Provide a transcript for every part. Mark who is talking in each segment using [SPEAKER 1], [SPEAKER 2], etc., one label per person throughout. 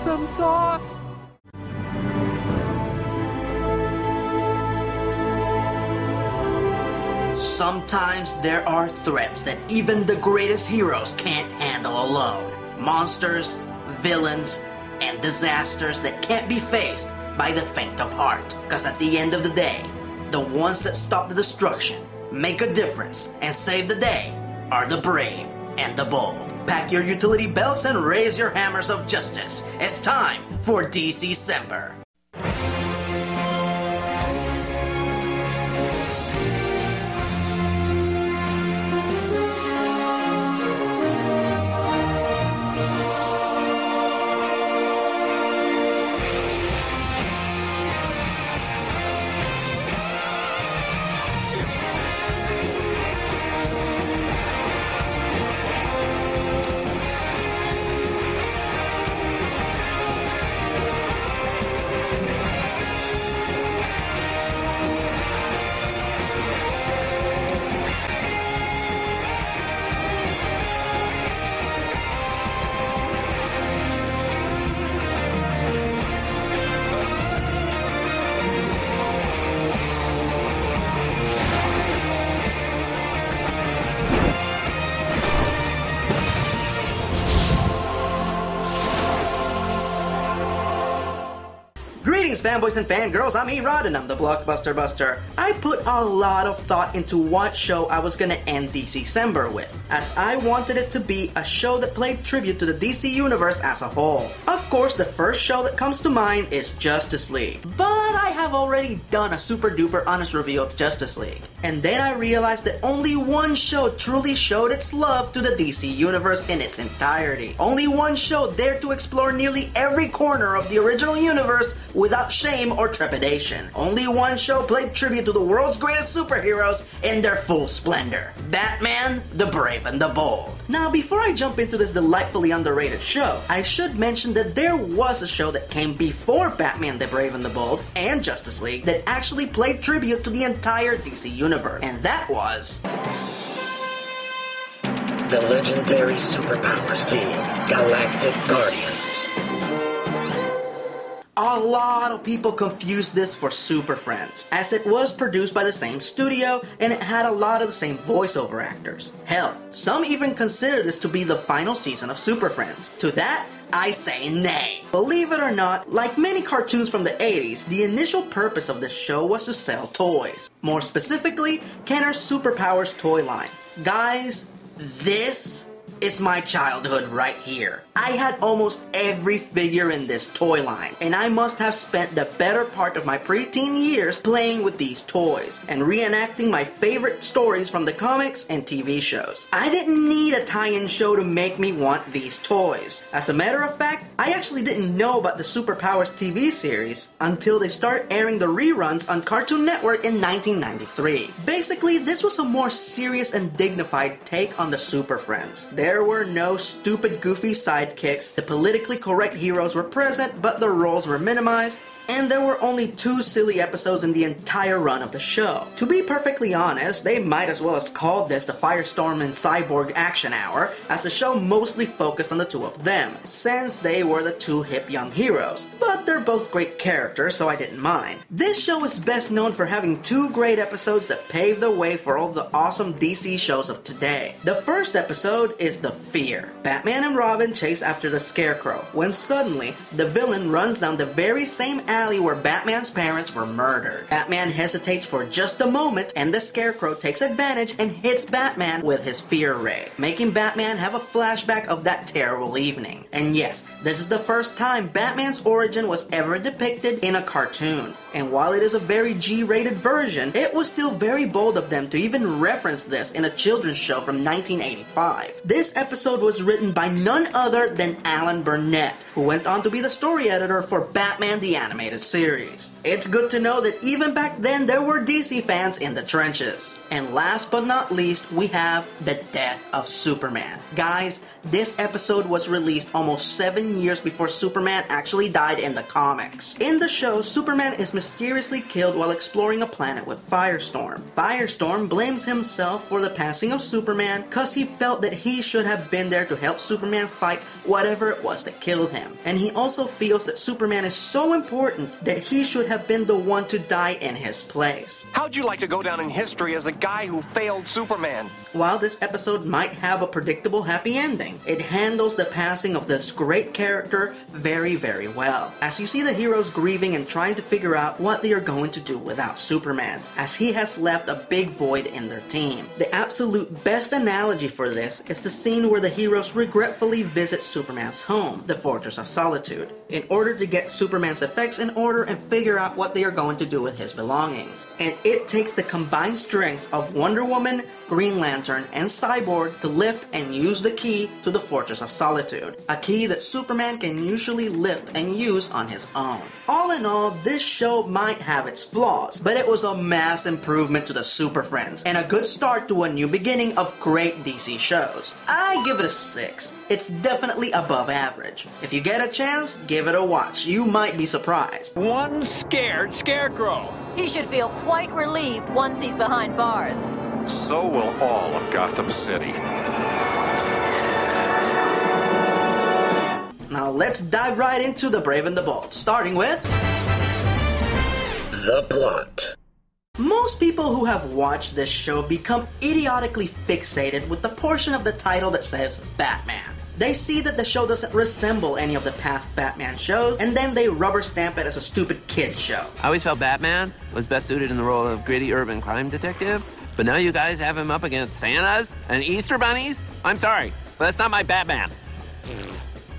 [SPEAKER 1] awesome sauce!
[SPEAKER 2] Sometimes there are threats that even the greatest heroes can't handle alone. Monsters, villains, and disasters that can't be faced by the faint of heart. Cause at the end of the day, the ones that stop the destruction, make a difference, and save the day are the brave and the bold. Pack your utility belts and raise your hammers of justice. It's time for DC-Cember. Greetings, fanboys and fangirls, I'm Erod and I'm the Blockbuster Buster. I put a lot of thought into what show I was gonna end DC-Cember with, as I wanted it to be a show that played tribute to the DC Universe as a whole. Of course, the first show that comes to mind is Justice League, but I have already done a super duper honest review of Justice League. And then I realized that only one show truly showed its love to the DC Universe in its entirety. Only one show dared to explore nearly every corner of the original universe without shame or trepidation. Only one show played tribute to the world's greatest superheroes in their full splendor. Batman, the Brave and the Bold. Now, before I jump into this delightfully underrated show, I should mention that there was a show that came before Batman, the Brave and the Bold and Justice League that actually played tribute to the entire DC Universe, and that was the legendary Superpowers team, Galactic Guardians. A lot of people confused this for Super Friends, as it was produced by the same studio and it had a lot of the same voiceover actors. Hell, some even consider this to be the final season of Super Friends. To that, I say nay. Believe it or not, like many cartoons from the 80s, the initial purpose of this show was to sell toys. More specifically, Kenner's Superpowers toy line. Guys, this is my childhood right here. I had almost every figure in this toy line, and I must have spent the better part of my preteen years playing with these toys and reenacting my favorite stories from the comics and TV shows. I didn't need a tie-in show to make me want these toys. As a matter of fact, I actually didn't know about the Superpowers TV series until they started airing the reruns on Cartoon Network in 1993. Basically, this was a more serious and dignified take on the Super Friends. There were no stupid, goofy sidekicks, the politically correct heroes were present, but the roles were minimized, and there were only 2 silly episodes in the entire run of the show. To be perfectly honest, they might as well have called this the Firestorm and Cyborg Action Hour, as the show mostly focused on the 2 of them, since they were the 2 hip young heroes. But they're both great characters, so I didn't mind. This show is best known for having 2 great episodes that paved the way for all the awesome DC shows of today. The first episode is The Fear. Batman and Robin chase after the Scarecrow, when suddenly, the villain runs down the very same alley where Batman's parents were murdered. Batman hesitates for just a moment, and the Scarecrow takes advantage and hits Batman with his Fear Ray, making Batman have a flashback of that terrible evening. And yes, this is the first time Batman's origin was ever depicted in a cartoon. And while it is a very G-rated version, it was still very bold of them to even reference this in a children's show from 1985. This episode was written by none other than Alan Burnett, who went on to be the story editor for Batman the Animated Series. It's good to know that even back then there were DC fans in the trenches. And last but not least, we have the death of Superman. Guys, This episode was released almost 7 years before Superman actually died in the comics. In the show, Superman is mysteriously killed while exploring a planet with Firestorm. Firestorm blames himself for the passing of Superman cause he felt that he should have been there to help Superman fight whatever it was that killed him. And he also feels that Superman is so important that he should have been the one to die in his place.
[SPEAKER 1] How'd you like to go down in history as the guy who failed Superman?
[SPEAKER 2] While this episode might have a predictable happy ending, it handles the passing of this great character very, very well. As you see the heroes grieving and trying to figure out what they are going to do without Superman, as he has left a big void in their team. The absolute best analogy for this is the scene where the heroes regretfully visit Superman's home, the Fortress of Solitude, in order to get Superman's effects in order and figure out what they are going to do with his belongings. And it takes the combined strength of Wonder Woman, Green Lantern, and Cyborg to lift and use the key to the Fortress of Solitude, a key that Superman can usually lift and use on his own. All in all, this show might have its flaws, but it was a mass improvement to the Super Friends, and a good start to a new beginning of great DC shows. I give it a 6. It's definitely above average. If you get a chance, give it a watch. You might be surprised.
[SPEAKER 1] One scared scarecrow.
[SPEAKER 3] He should feel quite relieved once he's behind bars.
[SPEAKER 1] So will all of Gotham City.
[SPEAKER 2] Now let's dive right into The Brave and the Bold, starting with the plot. Most people who have watched this show become idiotically fixated with the portion of the title that says Batman. They see that the show doesn't resemble any of the past Batman shows, and then they rubber stamp it as a stupid kid's show.
[SPEAKER 4] I always felt Batman was best suited in the role of gritty urban crime detective, but now you guys have him up against Santas and Easter bunnies? I'm sorry, but that's not my Batman.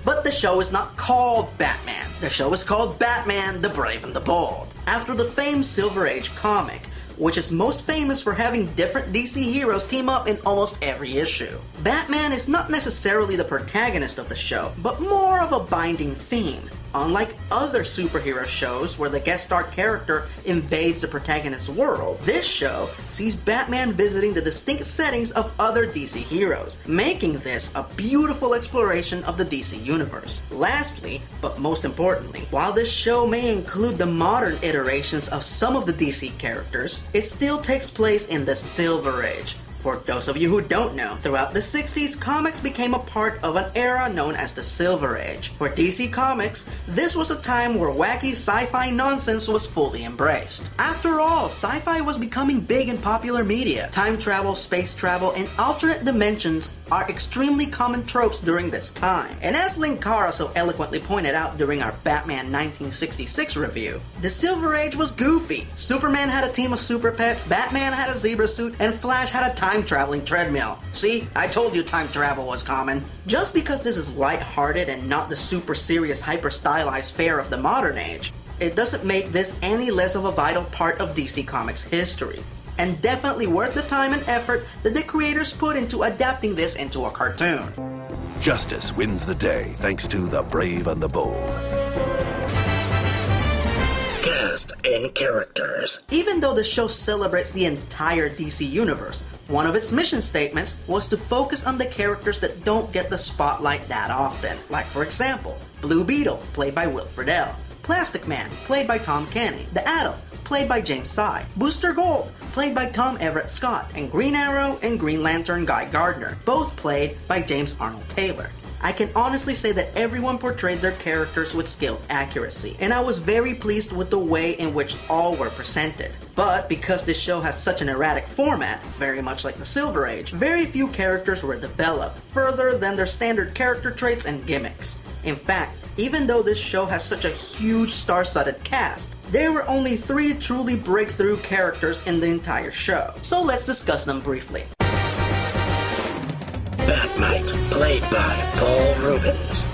[SPEAKER 2] But the show is not called Batman. The show is called Batman, the Brave and the Bold, after the famed Silver Age comic, which is most famous for having different DC heroes team up in almost every issue. Batman is not necessarily the protagonist of the show, but more of a binding theme. Unlike other superhero shows where the guest star character invades the protagonist's world, this show sees Batman visiting the distinct settings of other DC heroes, making this a beautiful exploration of the DC universe. Lastly, but most importantly, while this show may include the modern iterations of some of the DC characters, it still takes place in the Silver Age. For those of you who don't know, throughout the 60s, comics became a part of an era known as the Silver Age. For DC Comics, this was a time where wacky sci-fi nonsense was fully embraced. After all, sci-fi was becoming big in popular media. Time travel, space travel, and alternate dimensions are extremely common tropes during this time. And as Linkara so eloquently pointed out during our Batman 1966 review, the Silver Age was goofy. Superman had a team of super pets, Batman had a zebra suit, and Flash had a time-traveling treadmill. See, I told you time travel was common. Just because this is light-hearted and not the super serious, hyper-stylized fare of the modern age, it doesn't make this any less of a vital part of DC Comics history. And definitely worth the time and effort that the creators put into adapting this into a cartoon.
[SPEAKER 5] Justice wins the day thanks to The Brave and the Bold.
[SPEAKER 2] Cast and characters. Even though the show celebrates the entire DC universe, one of its mission statements was to focus on the characters that don't get the spotlight that often. Like for example, Blue Beetle, played by Will Friedle, Plastic Man, played by Tom Kenny, The Atom, played by James Sy, Booster Gold, played by Tom Everett Scott, and Green Arrow and Green Lantern Guy Gardner, both played by James Arnold Taylor. I can honestly say that everyone portrayed their characters with skilled accuracy, and I was very pleased with the way in which all were presented. But because this show has such an erratic format, very much like the Silver Age, very few characters were developed further than their standard character traits and gimmicks. In fact, even though this show has such a huge star-studded cast, there were only 3 truly breakthrough characters in the entire show. So let's discuss them briefly. Batmite, played by Paul Reubens.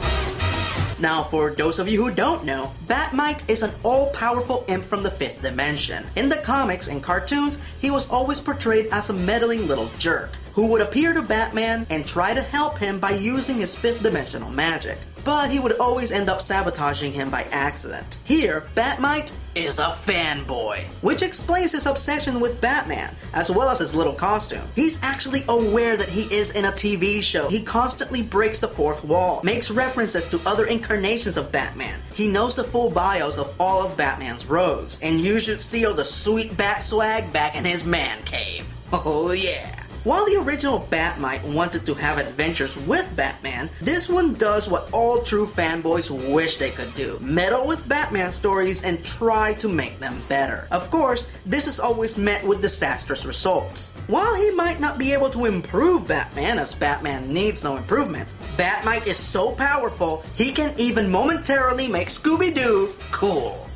[SPEAKER 2] Now, for those of you who don't know, Batmite is an all-powerful imp from the 5th dimension. In the comics and cartoons, he was always portrayed as a meddling little jerk, who would appear to Batman and try to help him by using his fifth-dimensional magic. But he would always end up sabotaging him by accident. Here, Batmite is a fanboy, which explains his obsession with Batman, as well as his little costume. He's actually aware that he is in a TV show. He constantly breaks the fourth wall, makes references to other incarnations of Batman. He knows the full bios of all of Batman's rogues, and you should see all the sweet bat swag back in his man cave. Oh yeah. While the original Batmite wanted to have adventures with Batman, this one does what all true fanboys wish they could do: meddle with Batman stories and try to make them better. Of course, this is always met with disastrous results. While he might not be able to improve Batman, as Batman needs no improvement, Batmite is so powerful, he can even momentarily make Scooby-Doo cool.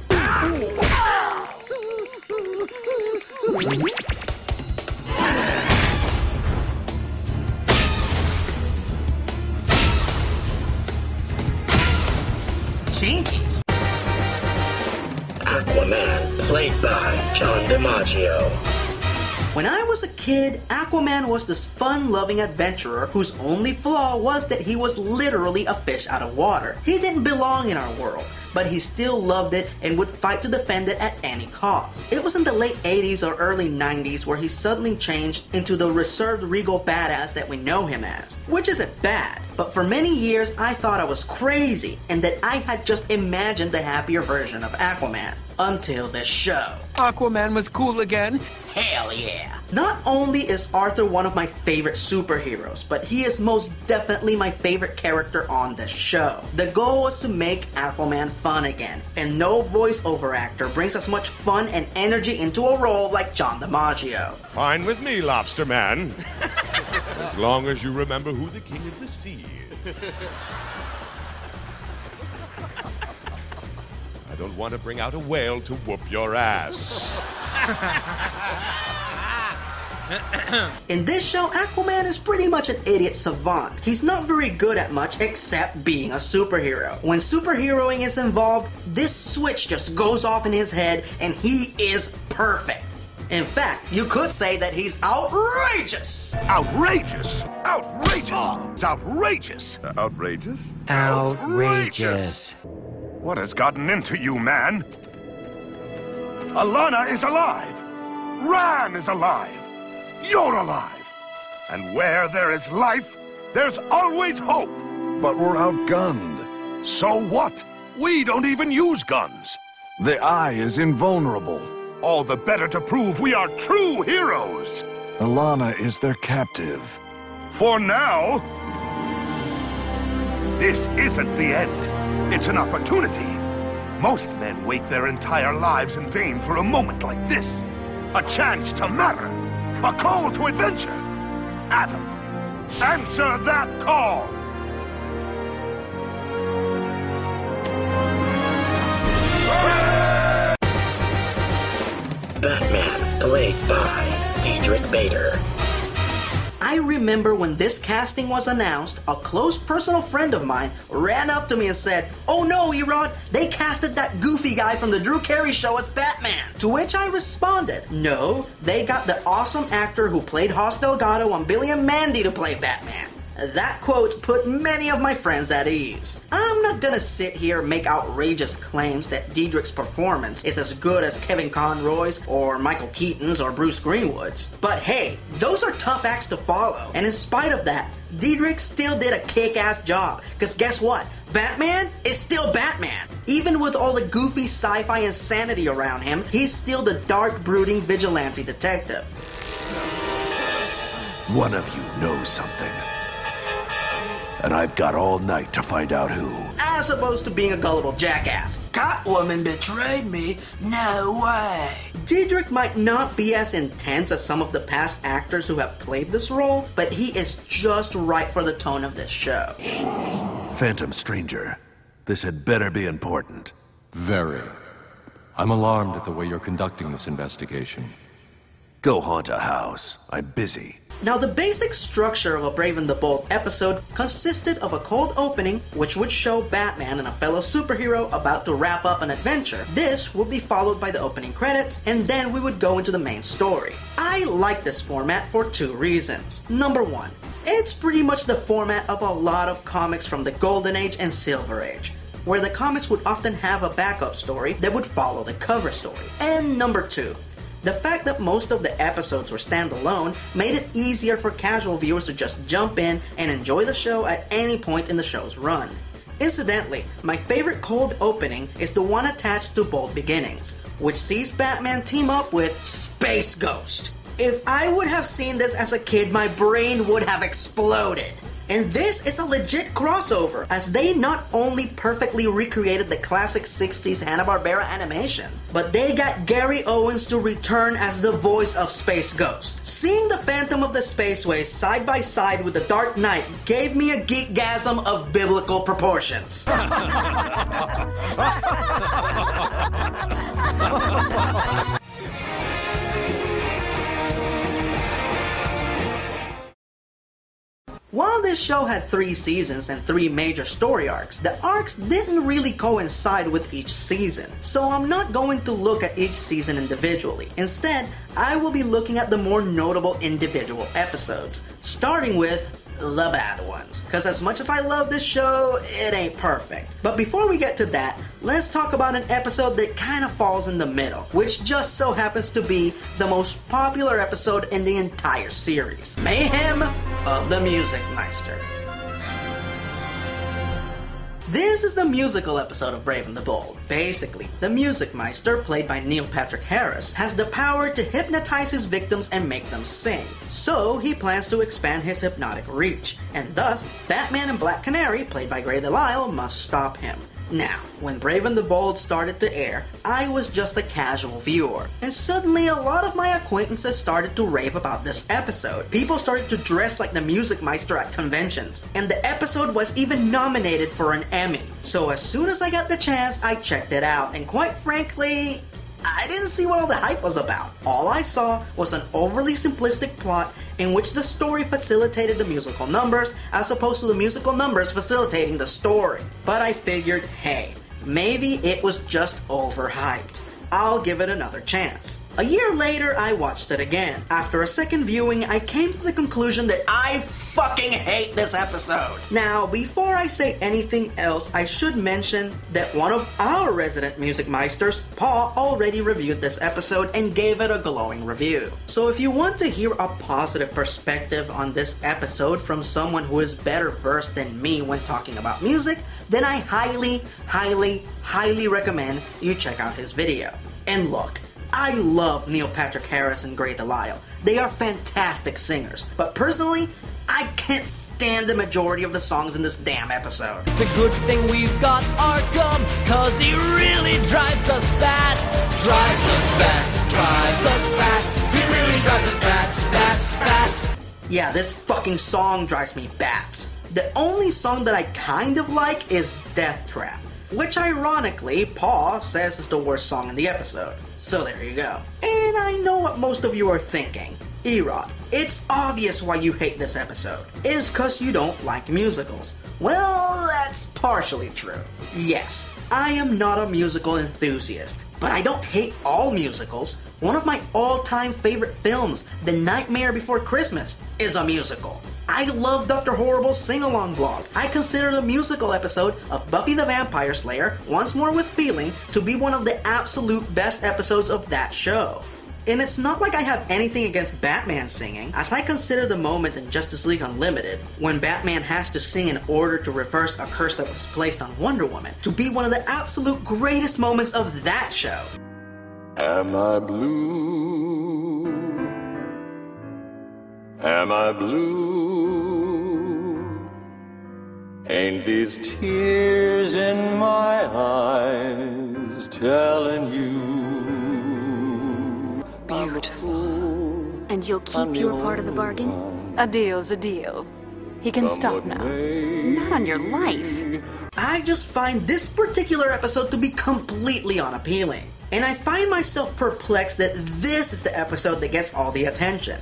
[SPEAKER 2] Jinkies.
[SPEAKER 6] Aquaman, played by John DiMaggio.
[SPEAKER 2] When I was a kid, Aquaman was this fun-loving adventurer whose only flaw was that he was literally a fish out of water. He didn't belong in our world, but he still loved it and would fight to defend it at any cost. It was in the late 80s or early 90s where he suddenly changed into the reserved regal badass that we know him as, which isn't bad. But for many years, I thought I was crazy and that I had just imagined the happier version of Aquaman. Until this show.
[SPEAKER 4] Aquaman was cool again.
[SPEAKER 2] Hell yeah. Not only is Arthur one of my favorite superheroes, but he is most definitely my favorite character on the show. The goal was to make Aquaman fun again, and no voiceover actor brings as much fun and energy into a role like John DiMaggio.
[SPEAKER 7] Fine with me, Lobster Man. As long as you remember who the king of the sea is. I don't want to bring out a whale to whoop your ass.
[SPEAKER 2] In this show, Aquaman is pretty much an idiot savant. He's not very good at much except being a superhero. When superheroing is involved, this switch just goes off in his head and he is perfect. In fact, you could say that he's outrageous!
[SPEAKER 5] Outrageous! Outrageous! It's outrageous!
[SPEAKER 7] Outrageous?
[SPEAKER 4] Outrageous.
[SPEAKER 5] What has gotten into you, man? Alana is alive! Ran is alive! You're alive! And where there is life, there's always hope!
[SPEAKER 8] But we're outgunned.
[SPEAKER 5] So what? We don't even use guns!
[SPEAKER 8] The Eye is invulnerable.
[SPEAKER 5] All the better to prove we are true heroes!
[SPEAKER 8] Alana is their captive.
[SPEAKER 5] For now, this isn't the end. It's an opportunity. Most men wait their entire lives in vain for a moment like this. A chance to matter. A call to adventure. Adam, answer that call.
[SPEAKER 6] Batman, played by Diedrich Bader.
[SPEAKER 2] I remember when this casting was announced, a close personal friend of mine ran up to me and said, "Oh no, Erod, they casted that goofy guy from the Drew Carey Show as Batman." To which I responded, "No, they got the awesome actor who played Hoss Delgado on Billy and Mandy to play Batman." That quote put many of my friends at ease. I'm not gonna sit here and make outrageous claims that Diedrich's performance is as good as Kevin Conroy's or Michael Keaton's or Bruce Greenwood's. But hey, those are tough acts to follow. And in spite of that, Diedrich still did a kick-ass job. Cause guess what? Batman is still Batman. Even with all the goofy sci-fi insanity around him, he's still the dark, brooding vigilante detective.
[SPEAKER 8] One of you knows something. And I've got all night to find out who.
[SPEAKER 2] As opposed to being a gullible jackass.
[SPEAKER 6] Catwoman betrayed me? No way.
[SPEAKER 2] Diedrich might not be as intense as some of the past actors who have played this role, but he is just right for the tone of this show.
[SPEAKER 8] Phantom Stranger, this had better be important.
[SPEAKER 9] Very. I'm alarmed at the way you're conducting this investigation.
[SPEAKER 8] Go haunt a house. I'm busy.
[SPEAKER 2] Now, the basic structure of a Brave and the Bold episode consisted of a cold opening, which would show Batman and a fellow superhero about to wrap up an adventure. This would be followed by the opening credits, and then we would go into the main story. I like this format for two reasons. Number one, it's pretty much the format of a lot of comics from the Golden Age and Silver Age, where the comics would often have a backup story that would follow the cover story. And number two, the fact that most of the episodes were standalone made it easier for casual viewers to just jump in and enjoy the show at any point in the show's run. Incidentally, my favorite cold opening is the one attached to Bold Beginnings, which sees Batman team up with Space Ghost. If I would have seen this as a kid, my brain would have exploded. And this is a legit crossover, as they not only perfectly recreated the classic 60s Hanna-Barbera animation, but they got Gary Owens to return as the voice of Space Ghost. Seeing the Phantom of the Spaceways side by side with the Dark Knight gave me a geekgasm of biblical proportions. While this show had 3 seasons and 3 major story arcs, the arcs didn't really coincide with each season, so I'm not going to look at each season individually. Instead, I will be looking at the more notable individual episodes, starting with the bad ones, because as much as I love this show, it ain't perfect. But before we get to that, let's talk about an episode that kind of falls in the middle, which just so happens to be the most popular episode in the entire series, Mayhem of the Music Meister. This is the musical episode of Brave and the Bold. Basically, the Music Meister, played by Neil Patrick Harris, has the power to hypnotize his victims and make them sing. So he plans to expand his hypnotic reach, and thus, Batman and Black Canary, played by Grey DeLisle, must stop him. Now, when Brave and the Bold started to air, I was just a casual viewer, and suddenly a lot of my acquaintances started to rave about this episode. People started to dress like the Music Meister at conventions, and the episode was even nominated for an Emmy. So as soon as I got the chance, I checked it out, and quite frankly, I didn't see what all the hype was about. All I saw was an overly simplistic plot in which the story facilitated the musical numbers as opposed to the musical numbers facilitating the story. But I figured, hey, maybe it was just overhyped. I'll give it another chance. A year later, I watched it again. After a second viewing, I came to the conclusion that I fucking hate this episode. Now, before I say anything else, I should mention that one of our resident Music Meisters, Paul, already reviewed this episode and gave it a glowing review. So if you want to hear a positive perspective on this episode from someone who is better versed than me when talking about music, then I highly recommend you check out his video. And look, I love Neil Patrick Harris and Grey DeLisle. They are fantastic singers, but personally, I can't stand the majority of the songs in this damn episode.
[SPEAKER 10] It's a good thing we've got Arkham, cause he really drives us fast. Drives us fast. He really drives us fast.
[SPEAKER 2] Yeah, this fucking song drives me bats. The only song that I kind of like is Death Trap, which ironically, Paul says is the worst song in the episode. So there you go. And I know what most of you are thinking. Erod, it's obvious why you hate this episode. It's cause you don't like musicals. Well, that's partially true. Yes, I am not a musical enthusiast, but I don't hate all musicals. One of my all-time favorite films, The Nightmare Before Christmas, is a musical. I love Dr. Horrible's sing-along blog. I consider the musical episode of Buffy the Vampire Slayer, Once More with Feeling, to be one of the absolute best episodes of that show. And it's not like I have anything against Batman singing, as I consider the moment in Justice League Unlimited, when Batman has to sing in order to reverse a curse that was placed on Wonder Woman, to be one of the absolute greatest moments of that show.
[SPEAKER 9] Am I blue? Am I blue? Ain't these tears in my eyes telling you?
[SPEAKER 11] Beautiful. And you'll keep your part of the bargain? A deal's a deal. He can stop now. Not on your life.
[SPEAKER 2] I just find this particular episode to be completely unappealing. And I find myself perplexed that this is the episode that gets all the attention.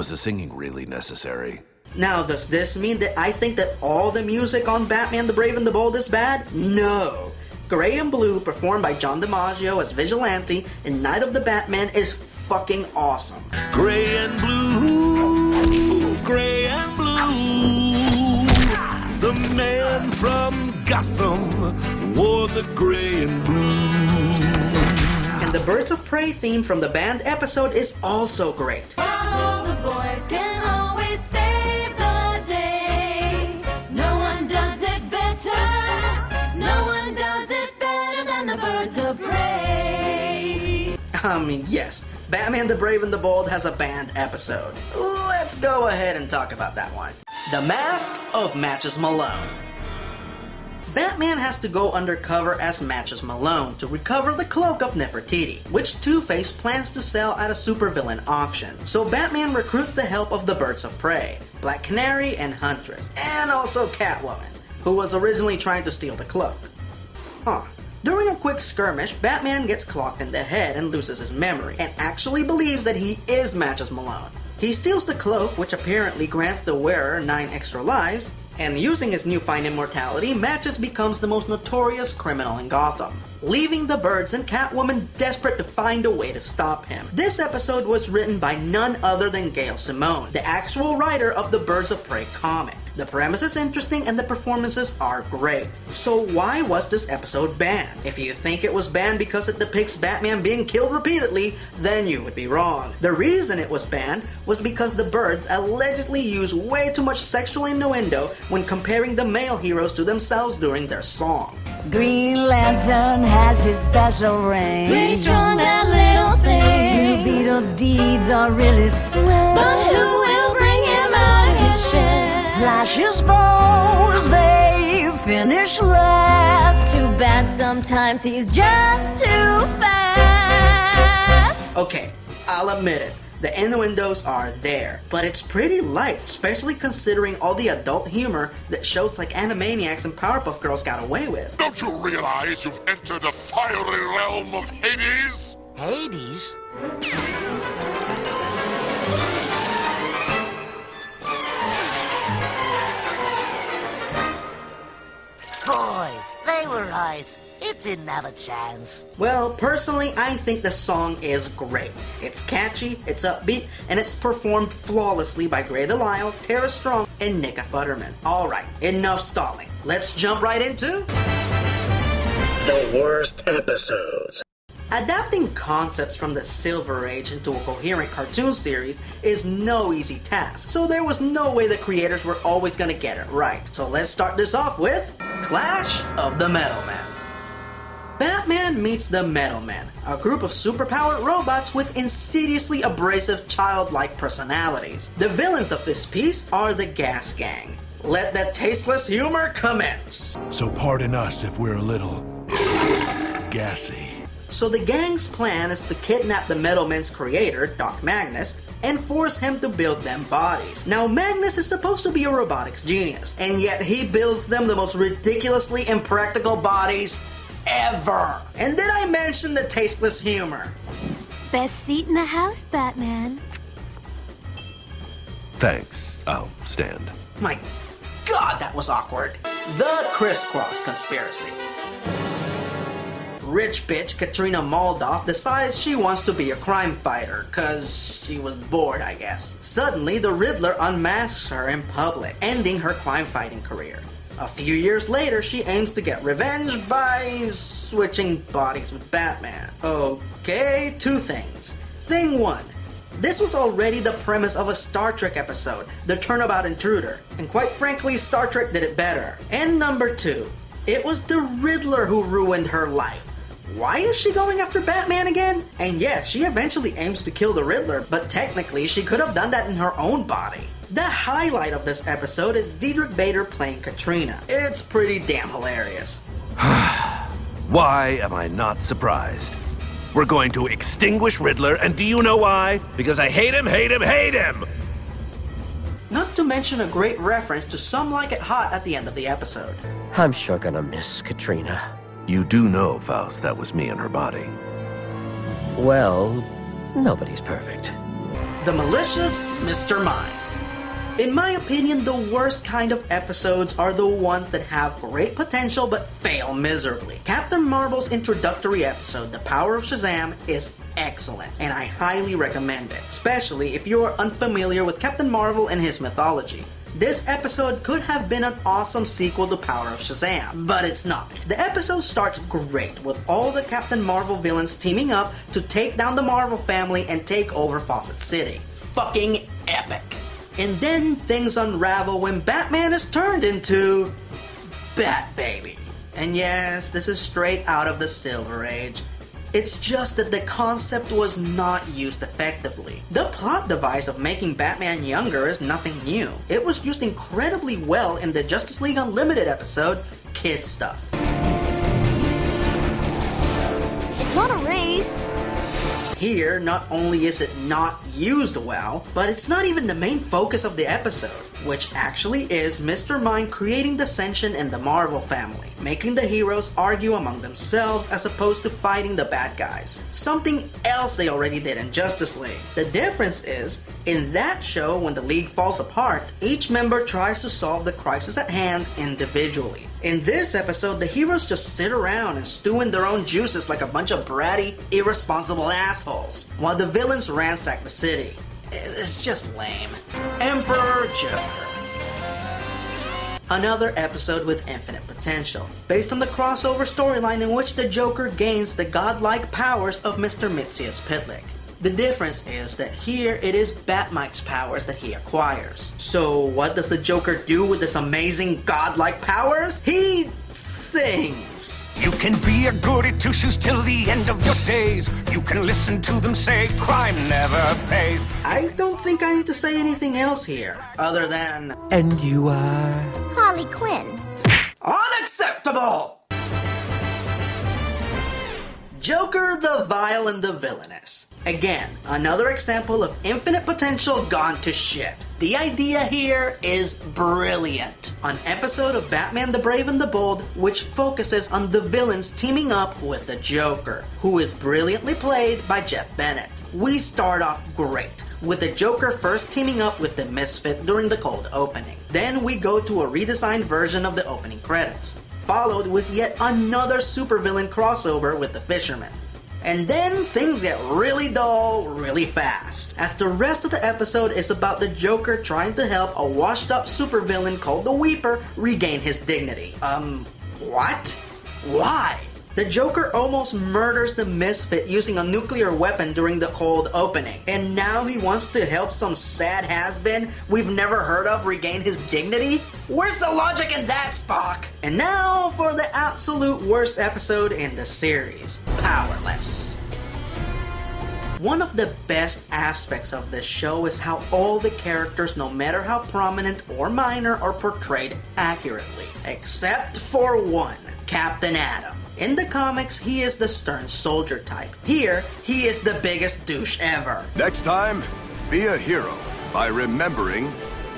[SPEAKER 8] Was the singing really necessary?
[SPEAKER 2] Now, does this mean that I think that all the music on Batman the Brave and the Bold is bad? No. Gray and Blue, performed by John DiMaggio as Vigilante in Night of the Batman, is fucking awesome.
[SPEAKER 8] Gray and blue, gray and blue. The man from Gotham wore the gray and blue.
[SPEAKER 2] And the Birds of Prey theme from the band episode is also great.
[SPEAKER 10] All the boys can always save the day. No one does it better. No one does it better than the Birds of Prey.
[SPEAKER 2] I mean, yes, Batman the Brave and the Bold has a band episode. Let's go ahead and talk about that one. The Mask of Matches Malone. Batman has to go undercover as Matches Malone to recover the cloak of Nefertiti, which Two-Face plans to sell at a supervillain auction. So Batman recruits the help of the Birds of Prey, Black Canary and Huntress, and also Catwoman, who was originally trying to steal the cloak. During a quick skirmish, Batman gets clocked in the head and loses his memory, and actually believes that he is Matches Malone. He steals the cloak, which apparently grants the wearer 9 extra lives, and using his newfound immortality, Matches becomes the most notorious criminal in Gotham, leaving the Birds and Catwoman desperate to find a way to stop him. This episode was written by none other than Gail Simone, the actual writer of the Birds of Prey comic. The premise is interesting and the performances are great. So why was this episode banned? If you think it was banned because it depicts Batman being killed repeatedly, then you would be wrong. The reason it was banned was because the Birds allegedly use way too much sexual innuendo when comparing the male heroes to themselves during their song.
[SPEAKER 10] Green Lantern has his special ring. Pretty strong, that little thing. Blue Beetle's deeds are really swell. But who will bring him out of his shell? Flash's foes, they finish last. Too bad sometimes he's just too fast.
[SPEAKER 2] Okay, I'll admit it. The innuendos are there, but it's pretty light, especially considering all the adult humor that shows like Animaniacs and Powerpuff Girls got away with.
[SPEAKER 5] Don't you realize you've entered the fiery realm of Hades?
[SPEAKER 6] Hades? Boy, they were right. It didn't have a chance.
[SPEAKER 2] Well, personally, I think the song is great. It's catchy, it's upbeat, and it's performed flawlessly by Grey DeLisle, Tara Strong, and Nika Futterman. Alright, enough stalling. Let's jump right into the worst episodes. Adapting concepts from the Silver Age into a coherent cartoon series is no easy task, so there was no way the creators were always gonna get it right. So let's start this off with Clash of the Metal Men. Batman meets the Metal Men, a group of superpowered robots with insidiously abrasive childlike personalities. The villains of this piece are the Gas Gang. Let that tasteless humor commence.
[SPEAKER 8] So pardon us if we're a little gassy.
[SPEAKER 2] So the gang's plan is to kidnap the Metal Men's creator, Doc Magnus, and force him to build them bodies. Now Magnus is supposed to be a robotics genius, and yet he builds them the most ridiculously impractical bodies ever. And did I mention the tasteless humor?
[SPEAKER 11] Best seat in the house, Batman.
[SPEAKER 8] Thanks. I'll stand.
[SPEAKER 2] My God, that was awkward. The Crisscross Conspiracy. Rich bitch Katrina Moldoff decides she wants to be a crime fighter, cause she was bored, I guess. Suddenly, the Riddler unmasks her in public, ending her crime fighting career. A few years later, she aims to get revenge by switching bodies with Batman. Okay, 2 things. Thing 1. This was already the premise of a Star Trek episode, The Turnabout Intruder, and quite frankly, Star Trek did it better. And number 2. It was the Riddler who ruined her life. Why is she going after Batman again? And yes, she eventually aims to kill the Riddler, but technically she could have done that in her own body. The highlight of this episode is Diedrich Bader playing Katrina. It's pretty damn hilarious.
[SPEAKER 8] Why am I not surprised? We're going to extinguish Riddler, and do you know why? Because I hate him, hate him, hate him!
[SPEAKER 2] Not to mention a great reference to Some Like It Hot at the end of the episode.
[SPEAKER 12] I'm sure gonna miss Katrina.
[SPEAKER 8] You do know, Faust, that was me in her body.
[SPEAKER 12] Well, nobody's perfect.
[SPEAKER 2] The malicious Mr. Mime. In my opinion, the worst kind of episodes are the ones that have great potential but fail miserably. Captain Marvel's introductory episode, The Power of Shazam, is excellent, and I highly recommend it, especially if you are unfamiliar with Captain Marvel and his mythology. This episode could have been an awesome sequel to Power of Shazam, but it's not. The episode starts great with all the Captain Marvel villains teaming up to take down the Marvel family and take over Fawcett City. Fucking epic. And then things unravel when Batman is turned into Bat Baby. And yes, this is straight out of the Silver Age. It's just that the concept was not used effectively. The plot device of making Batman younger is nothing new. It was used incredibly well in the Justice League Unlimited episode, Kid Stuff.
[SPEAKER 10] It's not a race.
[SPEAKER 2] Here, not only is it not used well, but it's not even the main focus of the episode, which actually is Mr. Mime creating dissension in the Marvel family, making the heroes argue among themselves as opposed to fighting the bad guys. Something else they already did in Justice League. The difference is, in that show, when the League falls apart, each member tries to solve the crisis at hand individually. In this episode, the heroes just sit around and stew in their own juices like a bunch of bratty, irresponsible assholes, while the villains ransack the city. It's just lame. Emperor Joker. Another episode with infinite potential, based on the crossover storyline in which the Joker gains the godlike powers of Mr. Mitzias Pitlick. The difference is that here it is Batmite's powers that he acquires. So what does the Joker do with this amazing godlike powers? He sings.
[SPEAKER 13] You can be a goody two-shoes till the end of your days. You can listen to them say crime never pays.
[SPEAKER 2] I don't think I need to say anything else here, other than...
[SPEAKER 12] And you are...
[SPEAKER 10] Harley Quinn.
[SPEAKER 2] Unacceptable! Joker, the Vile and the Villainous. Again, another example of infinite potential gone to shit. The idea here is brilliant. An episode of Batman the Brave and the Bold which focuses on the villains teaming up with the Joker, who is brilliantly played by Jeff Bennett. We start off great, with the Joker first teaming up with the Misfit during the cold opening. Then we go to a redesigned version of the opening credits, followed with yet another supervillain crossover with the Fisherman. And then things get really dull really fast, as the rest of the episode is about the Joker trying to help a washed up supervillain called the Weeper regain his dignity. What? Why? The Joker almost murders the Misfit using a nuclear weapon during the cold opening, and now he wants to help some sad has-been we've never heard of regain his dignity? Where's the logic in that, Spock? And now for the absolute worst episode in the series, Powerless. One of the best aspects of this show is how all the characters, no matter how prominent or minor, are portrayed accurately, except for one, Captain Atom. In the comics, he is the stern soldier type. Here, he is the biggest douche ever.
[SPEAKER 8] Next time, be a hero by remembering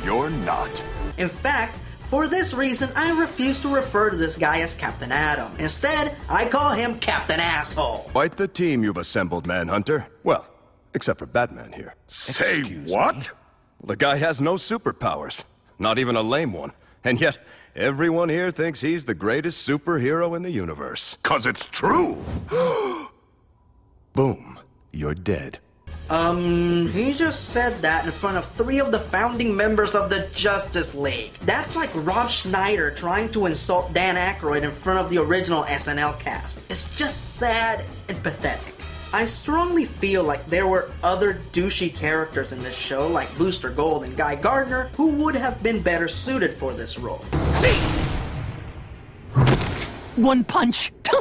[SPEAKER 8] you're not.
[SPEAKER 2] In fact, for this reason, I refuse to refer to this guy as Captain Atom. Instead, I call him Captain Asshole.
[SPEAKER 8] Quite the team you've assembled, Manhunter. Well, except for Batman here.
[SPEAKER 5] Say what?
[SPEAKER 8] Well, the guy has no superpowers. Not even a lame one. And yet, everyone here thinks he's the greatest superhero in the universe.
[SPEAKER 5] 'Cause it's true.
[SPEAKER 8] Boom. You're dead.
[SPEAKER 2] He just said that in front of 3 of the founding members of the Justice League. That's like Rob Schneider trying to insult Dan Aykroyd in front of the original SNL cast. It's just sad and pathetic. I strongly feel like there were other douchey characters in this show like Booster Gold and Guy Gardner who would have been better suited for this role.
[SPEAKER 14] One punch!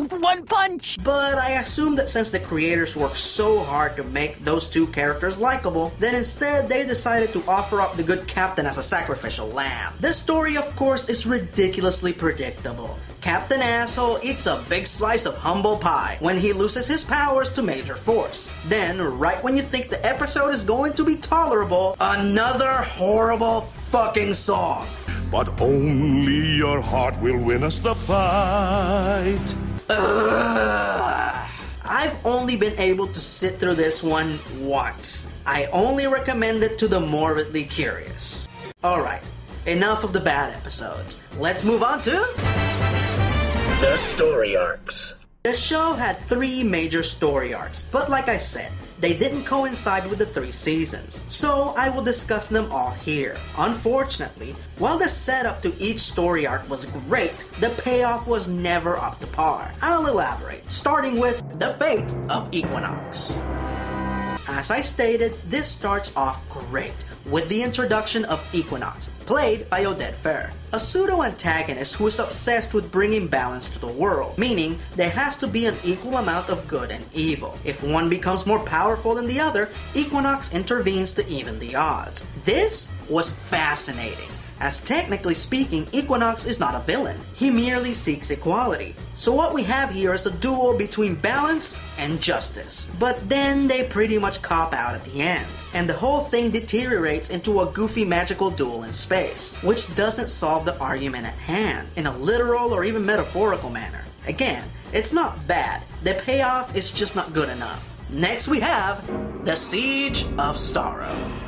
[SPEAKER 14] One punch!
[SPEAKER 2] But I assume that since the creators worked so hard to make those 2 characters likable, then instead they decided to offer up the good Captain as a sacrificial lamb. The story, of course, is ridiculously predictable. Captain Asshole eats a big slice of humble pie when he loses his powers to Major Force. Then, right when you think the episode is going to be tolerable, another horrible fucking song.
[SPEAKER 5] But only your heart will win us the fight.
[SPEAKER 2] I I've only been able to sit through this one once. I only recommend it to the morbidly curious. Alright, enough of the bad episodes. Let's move on to the story arcs. The show had 3 major story arcs, but like I said, they didn't coincide with the 3 seasons, so I will discuss them all here. Unfortunately, while the setup to each story arc was great, the payoff was never up to par. I'll elaborate, starting with the fate of Equinox. As I stated, this starts off great, with the introduction of Equinox, played by Oded Fehr, a pseudo-antagonist who is obsessed with bringing balance to the world, meaning there has to be an equal amount of good and evil. If one becomes more powerful than the other, Equinox intervenes to even the odds. This was fascinating, as technically speaking, Equinox is not a villain. He merely seeks equality. So what we have here is a duel between balance and justice. But then they pretty much cop out at the end, and the whole thing deteriorates into a goofy magical duel in space, which doesn't solve the argument at hand in a literal or even metaphorical manner. Again, it's not bad, the payoff is just not good enough. Next we have the Siege of Starro.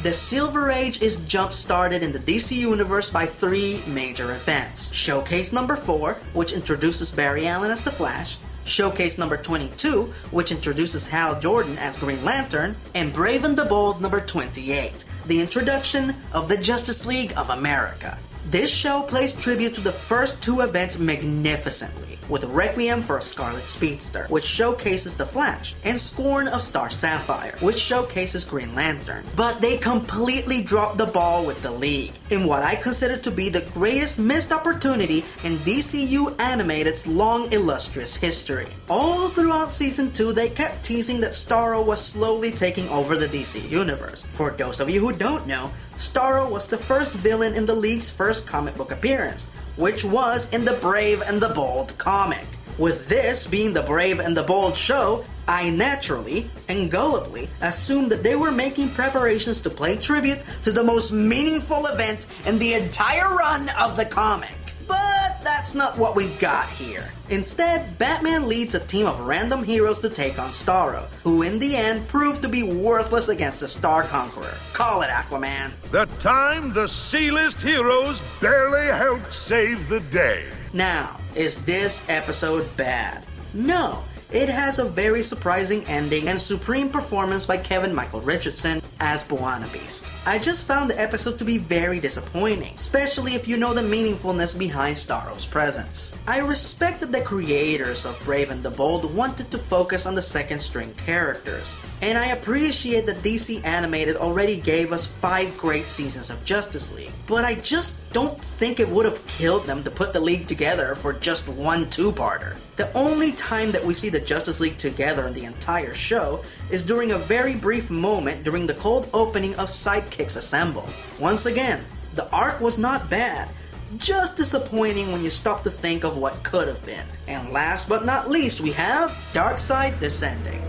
[SPEAKER 2] The Silver Age is jump-started in the DC Universe by 3 major events. Showcase number 4, which introduces Barry Allen as the Flash, Showcase number 22, which introduces Hal Jordan as Green Lantern, and Brave and the Bold number 28, the introduction of the Justice League of America. This show plays tribute to the first 2 events magnificently, with Requiem for a Scarlet Speedster, which showcases the Flash, and Scorn of Star Sapphire, which showcases Green Lantern. But they completely dropped the ball with the League, in what I consider to be the greatest missed opportunity in DCU Animated's long illustrious history. All throughout Season 2, they kept teasing that Starro was slowly taking over the DC Universe. For those of you who don't know, Starro was the first villain in the League's first comic book appearance, which was in the Brave and the Bold comic. With this being the Brave and the Bold show, I naturally and gullibly assumed that they were making preparations to pay tribute to the most meaningful event in the entire run of the comic. But that's not what we got here. Instead, Batman leads a team of random heroes to take on Starro, who in the end proved to be worthless against the Star Conqueror. Call it Aquaman.
[SPEAKER 5] That time, the C-list heroes barely helped save the day.
[SPEAKER 2] Now, is this episode bad? No. It has a very surprising ending and supreme performance by Kevin Michael Richardson as Buana Beast. I just found the episode to be very disappointing, especially if you know the meaningfulness behind Starro's presence. I respect that the creators of Brave and the Bold wanted to focus on the second string characters, and I appreciate that DC Animated already gave us 5 great seasons of Justice League, but I just don't think it would have killed them to put the League together for just one 2-parter. The only time that we see the Justice League together in the entire show is during a very brief moment during the cold opening of Sidekicks Assemble. Once again, the arc was not bad, just disappointing when you stop to think of what could have been. And last but not least, we have Darkseid Descending.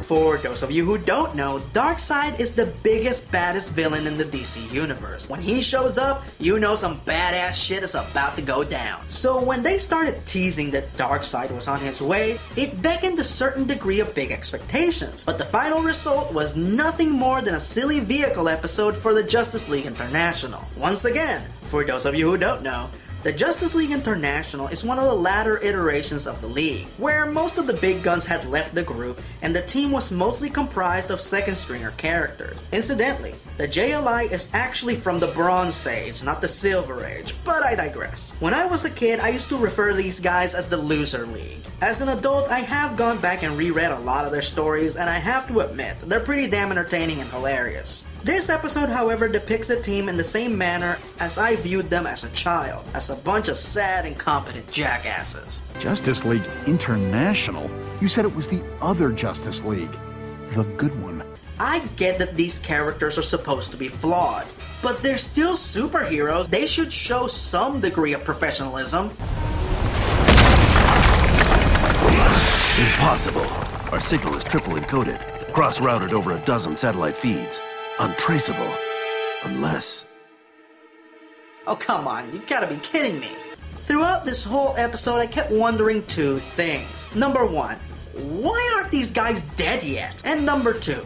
[SPEAKER 2] For those of you who don't know, Darkseid is the biggest, baddest villain in the DC Universe. When he shows up, you know some badass shit is about to go down. So when they started teasing that Darkseid was on his way, it beckoned a certain degree of big expectations. But the final result was nothing more than a silly vehicle episode for the Justice League International. Once again, for those of you who don't know, the Justice League International is one of the latter iterations of the League, where most of the big guns had left the group and the team was mostly comprised of second-stringer characters. Incidentally, the JLI is actually from the Bronze Age, not the Silver Age, but I digress. When I was a kid, I used to refer to these guys as the Loser League. As an adult, I have gone back and reread a lot of their stories, and I have to admit, they're pretty damn entertaining and hilarious. This episode, however, depicts the team in the same manner as I viewed them as a child, as a bunch of sad, incompetent jackasses.
[SPEAKER 15] Justice League International? You said it was the other Justice League. The good one.
[SPEAKER 2] I get that these characters are supposed to be flawed, but they're still superheroes. They should show some degree of professionalism.
[SPEAKER 8] Impossible. Our signal is triple encoded, cross-routed over a dozen satellite feeds. Untraceable. Unless...
[SPEAKER 2] Oh, come on, you gotta be kidding me. Throughout this whole episode, I kept wondering 2 things. Number 1, why aren't these guys dead yet? And number 2,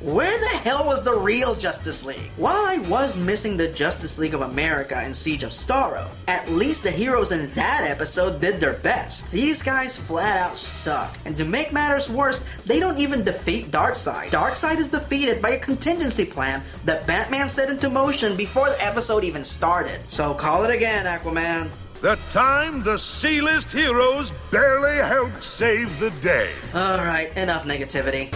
[SPEAKER 2] where the hell was the real Justice League? While I was missing the Justice League of America and Siege of Starro, at least the heroes in that episode did their best. These guys flat out suck, and to make matters worse, they don't even defeat Darkseid. Darkseid is defeated by a contingency plan that Batman set into motion before the episode even started. So call it again, Aquaman.
[SPEAKER 5] That time, the C-list heroes barely helped save the day.
[SPEAKER 2] Alright, enough negativity.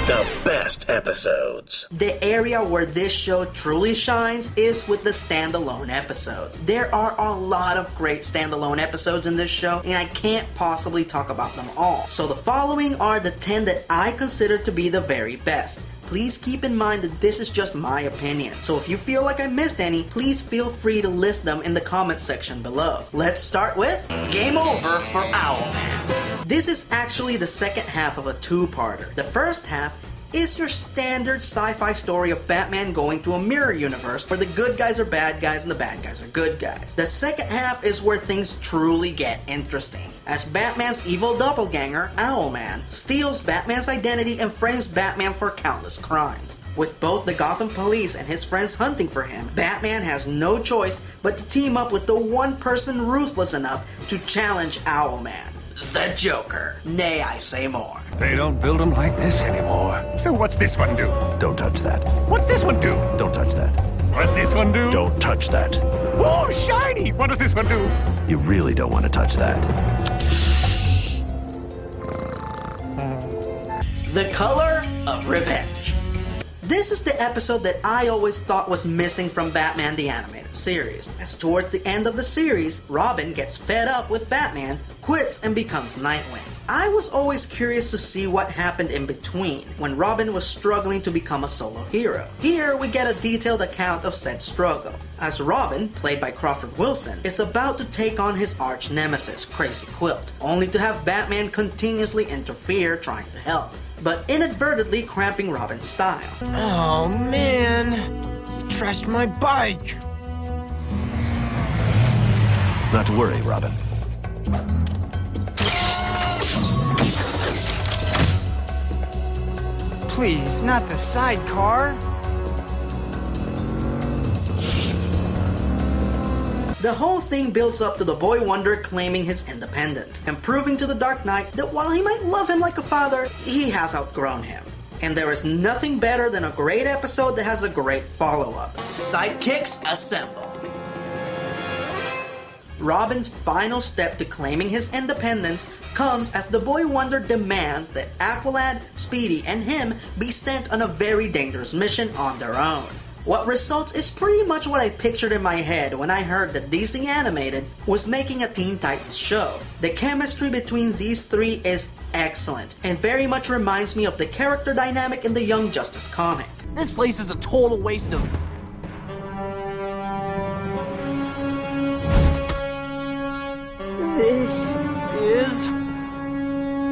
[SPEAKER 2] The best episodes. The area where this show truly shines is with the standalone episodes. There are a lot of great standalone episodes in this show, and I can't possibly talk about them all. So the following are the 10 that I consider to be the very best. Please keep in mind that this is just my opinion, so if you feel like I missed any, please feel free to list them in the comment section below. Let's start with Game Over for Owlman. This is actually the second half of a two-parter. The first half is your standard sci-fi story of Batman going to a mirror universe where the good guys are bad guys and the bad guys are good guys. The second half is where things truly get interesting, as Batman's evil doppelganger, Owlman, steals Batman's identity and frames Batman for countless crimes. With both the Gotham police and his friends hunting for him, Batman has no choice but to team up with the one person ruthless enough to challenge Owlman, the Joker. Nay, I say more.
[SPEAKER 13] They don't build them like this anymore. So what's this one do?
[SPEAKER 8] Don't touch that.
[SPEAKER 13] What's this one do?
[SPEAKER 8] Don't touch that.
[SPEAKER 13] What's this one do?
[SPEAKER 8] Don't touch that.
[SPEAKER 13] Oh, shiny! What does this one do?
[SPEAKER 8] You really don't want to touch that.
[SPEAKER 2] The Color of Revenge. This is the episode that I always thought was missing from Batman the Animated Series, as towards the end of the series, Robin gets fed up with Batman, quits, and becomes Nightwing. I was always curious to see what happened in between, when Robin was struggling to become a solo hero. Here we get a detailed account of said struggle, as Robin, played by Crawford Wilson, is about to take on his arch nemesis, Crazy Quilt, only to have Batman continuously interfere trying to help, but inadvertently cramping Robin's style.
[SPEAKER 12] Oh man, he trashed my bike.
[SPEAKER 8] Not to worry, Robin.
[SPEAKER 12] Please, not the sidecar.
[SPEAKER 2] The whole thing builds up to the Boy Wonder claiming his independence and proving to the Dark Knight that while he might love him like a father, he has outgrown him. And there is nothing better than a great episode that has a great follow-up. Sidekicks assemble. Robin's final step to claiming his independence comes as the Boy Wonder demands that Aqualad, Speedy, and him be sent on a very dangerous mission on their own. What results is pretty much what I pictured in my head when I heard that DC Animated was making a Teen Titans show. The chemistry between these three is excellent, and very much reminds me of the character dynamic in the Young Justice comic.
[SPEAKER 4] This place is a total waste of...
[SPEAKER 12] This is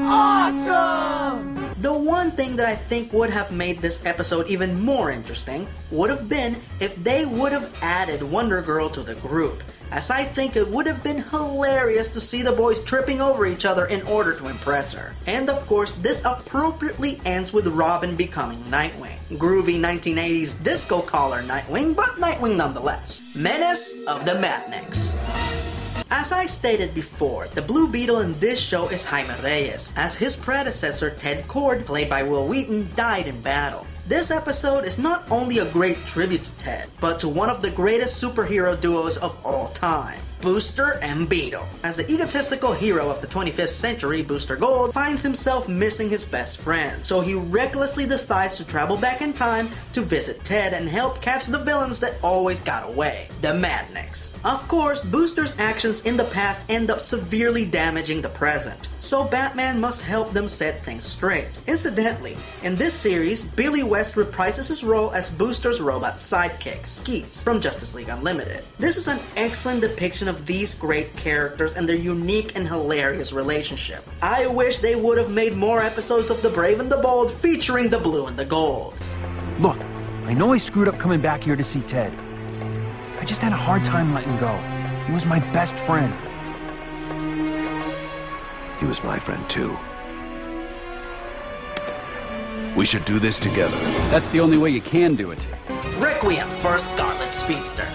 [SPEAKER 12] awesome!
[SPEAKER 2] The one thing that I think would have made this episode even more interesting would have been if they would have added Wonder Girl to the group, as I think it would have been hilarious to see the boys tripping over each other in order to impress her. And of course, this appropriately ends with Robin becoming Nightwing. Groovy 1980s disco collar Nightwing, but Nightwing nonetheless. Menace of the Madniks. As I stated before, the Blue Beetle in this show is Jaime Reyes, as his predecessor Ted Kord, played by Will Wheaton, died in battle. This episode is not only a great tribute to Ted, but to one of the greatest superhero duos of all time, Booster and Beetle. As the egotistical hero of the 25th century, Booster Gold finds himself missing his best friend, so he recklessly decides to travel back in time to visit Ted and help catch the villains that always got away, the Madniks. Of course, Booster's actions in the past end up severely damaging the present, so Batman must help them set things straight. Incidentally, in this series, Billy West reprises his role as Booster's robot sidekick, Skeets, from Justice League Unlimited. This is an excellent depiction of these great characters and their unique and hilarious relationship. I wish they would have made more episodes of The Brave and the Bold featuring the blue and the gold.
[SPEAKER 16] Look, I know I screwed up coming back here to see Ted. I just had a hard time letting go. He was my best friend.
[SPEAKER 8] he was my friend too. We should do this together.
[SPEAKER 17] That's the only way you can do it.
[SPEAKER 2] Requiem for a Scarlet Speedster.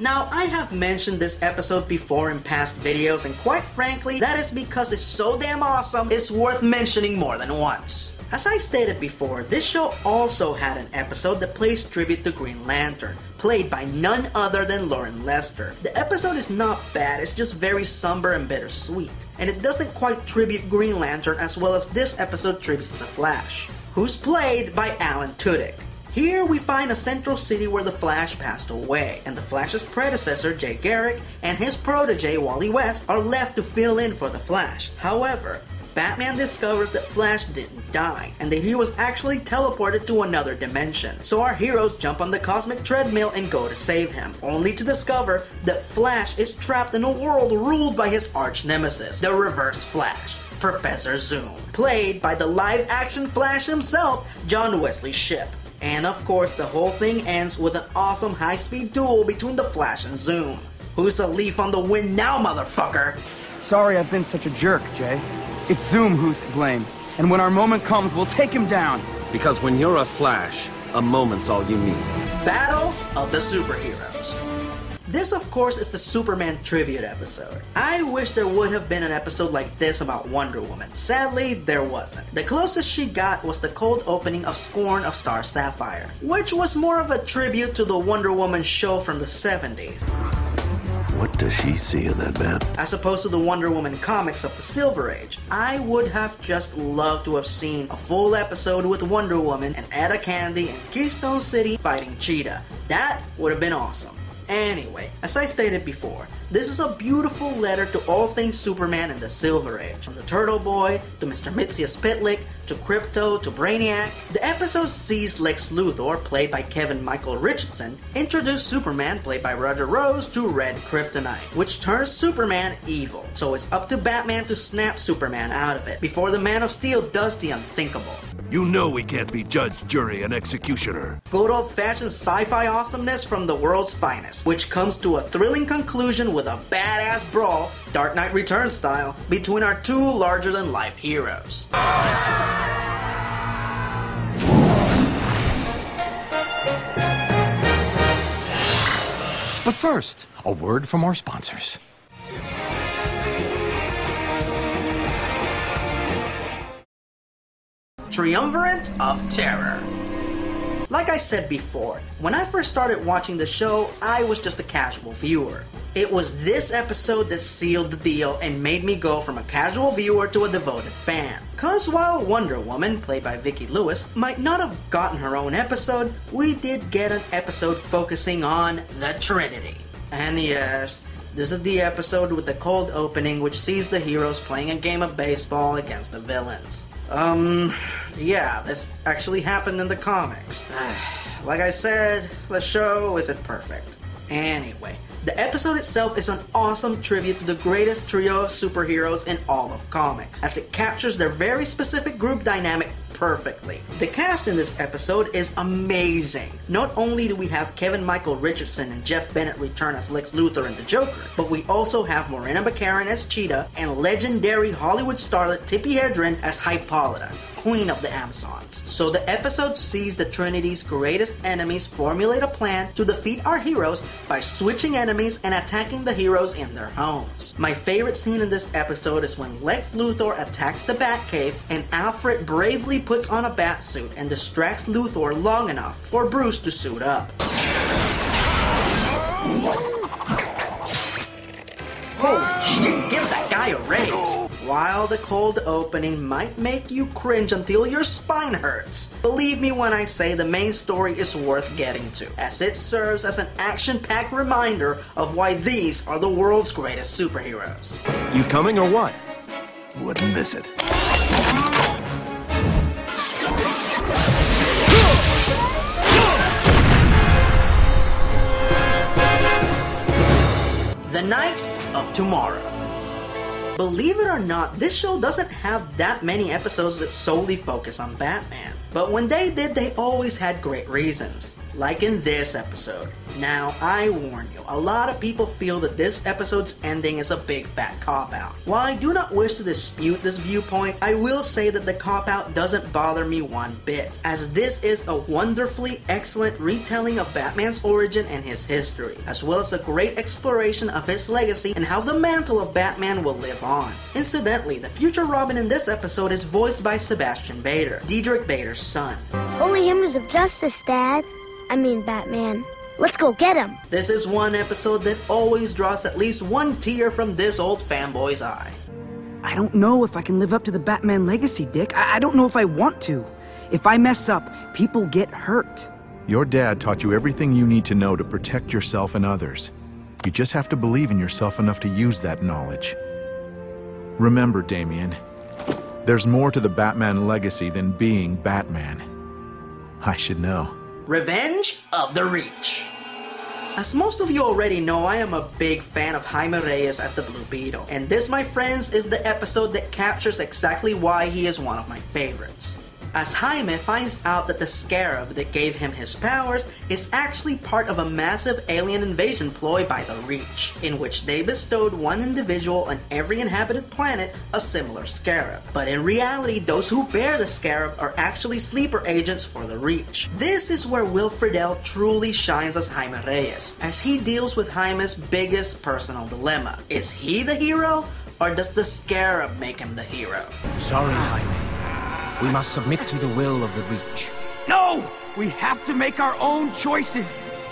[SPEAKER 2] Now, I have mentioned this episode before in past videos, and quite frankly, that is because it's so damn awesome, it's worth mentioning more than once. As I stated before, this show also had an episode that plays tribute to Green Lantern, played by none other than Lauren Lester. The episode is not bad, it's just very somber and bittersweet, and it doesn't quite tribute Green Lantern as well as this episode tributes The Flash, who's played by Alan Tudyk. Here we find a central city where the Flash passed away, and the Flash's predecessor, Jay Garrick, and his protege, Wally West, are left to fill in for the Flash. However, Batman discovers that Flash didn't die, and that he was actually teleported to another dimension. So our heroes jump on the cosmic treadmill and go to save him, only to discover that Flash is trapped in a world ruled by his arch nemesis, the Reverse Flash, Professor Zoom, played by the live-action Flash himself, John Wesley Shipp. And of course, the whole thing ends with an awesome high-speed duel between the Flash and Zoom. Who's a leaf on the wind now, motherfucker?
[SPEAKER 12] Sorry I've been such a jerk, Jay. It's Zoom who's to blame. And when our moment comes, we'll take him down.
[SPEAKER 18] Because when you're a Flash, a moment's all you need.
[SPEAKER 2] Battle of the Superheroes. This, of course, is the Superman tribute episode. I wish there would have been an episode like this about Wonder Woman. Sadly, there wasn't. The closest she got was the cold opening of Scorn of Star Sapphire, which was more of a tribute to the Wonder Woman show from the 70s.
[SPEAKER 8] What does she see in that man?
[SPEAKER 2] As opposed to the Wonder Woman comics of the Silver Age. I would have just loved to have seen a full episode with Wonder Woman and Etta Candy and Keystone City fighting Cheetah. That would have been awesome. Anyway, as I stated before, this is a beautiful letter to all things Superman in the Silver Age. From the Turtle Boy, to Mr. Mitzias Pitlick, to Crypto, to Brainiac. The episode sees Lex Luthor, played by Kevin Michael Richardson, introduce Superman, played by Roger Rose, to Red Kryptonite, which turns Superman evil. So it's up to Batman to snap Superman out of it, before the Man of Steel does the unthinkable.
[SPEAKER 8] You know we can't be judge, jury, and executioner.
[SPEAKER 2] Good old-fashioned sci-fi awesomeness from the world's finest, which comes to a thrilling conclusion with a badass brawl, Dark Knight Returns style, between our two larger-than-life heroes.
[SPEAKER 16] But first, a word from our sponsors.
[SPEAKER 2] Triumvirate of Terror. Like I said before, when I first started watching the show, I was just a casual viewer. It was this episode that sealed the deal and made me go from a casual viewer to a devoted fan. Cause while Wonder Woman, played by Vicki Lewis, might not have gotten her own episode, we did get an episode focusing on the Trinity. And yes, this is the episode with the cold opening which sees the heroes playing a game of baseball against the villains. Yeah, this actually happened in the comics. Like I said, the show isn't perfect. Anyway, the episode itself is an awesome tribute to the greatest trio of superheroes in all of comics, as it captures their very specific group dynamic perfectly. The cast in this episode is amazing. Not only do we have Kevin Michael Richardson and Jeff Bennett return as Lex Luthor and the Joker, but we also have Morena Baccarin as Cheetah and legendary Hollywood starlet Tippi Hedren as Hippolyta, Queen of the Amazons. So the episode sees the Trinity's greatest enemies formulate a plan to defeat our heroes by switching enemies and attacking the heroes in their homes. My favorite scene in this episode is when Lex Luthor attacks the Batcave and Alfred bravely puts on a bat suit and distracts Luthor long enough for Bruce to suit up. Holy shit, give that guy a raise! While the cold opening might make you cringe until your spine hurts, believe me when I say the main story is worth getting to, as it serves as an action-packed reminder of why these are the world's greatest superheroes.
[SPEAKER 18] You coming or what?
[SPEAKER 8] Wouldn't miss it.
[SPEAKER 2] The Knights of Tomorrow. Believe it or not, this show doesn't have that many episodes that solely focus on Batman. But when they did, they always had great reasons. like in this episode. Now, I warn you, a lot of people feel that this episode's ending is a big fat cop-out. While I do not wish to dispute this viewpoint, I will say that the cop-out doesn't bother me one bit, as this is a wonderfully excellent retelling of Batman's origin and his history, as well as a great exploration of his legacy and how the mantle of Batman will live on. Incidentally, the future Robin in this episode is voiced by Sebastian Bader, Diedrich Bader's son.
[SPEAKER 19] Holy Hymns of Justice, Dad. I mean Batman. Let's go get him.
[SPEAKER 2] This is one episode that always draws at least one tear from this old fanboy's eye.
[SPEAKER 12] I don't know if I can live up to the Batman legacy, Dick. I don't know if I want to. If I mess up, people get hurt.
[SPEAKER 15] Your dad taught you everything you need to know to protect yourself and others. You just have to believe in yourself enough to use that knowledge. Remember, Damian, there's more to the Batman legacy than being Batman. I should know.
[SPEAKER 2] Revenge of the Reach. As most of you already know, I am a big fan of Jaime Reyes as the Blue Beetle, and this, my friends, is the episode that captures exactly why he is one of my favorites. As Jaime finds out that the scarab that gave him his powers is actually part of a massive alien invasion ploy by the Reach, in which they bestowed one individual on every inhabited planet a similar scarab. But in reality, those who bear the scarab are actually sleeper agents for the Reach. This is where Will Friedle truly shines as Jaime Reyes, as he deals with Jaime's biggest personal dilemma. Is he the hero, or does the scarab make him the hero?
[SPEAKER 16] Sorry, Jaime. We must submit to the will of the Reach.
[SPEAKER 12] No! We have to make our own choices.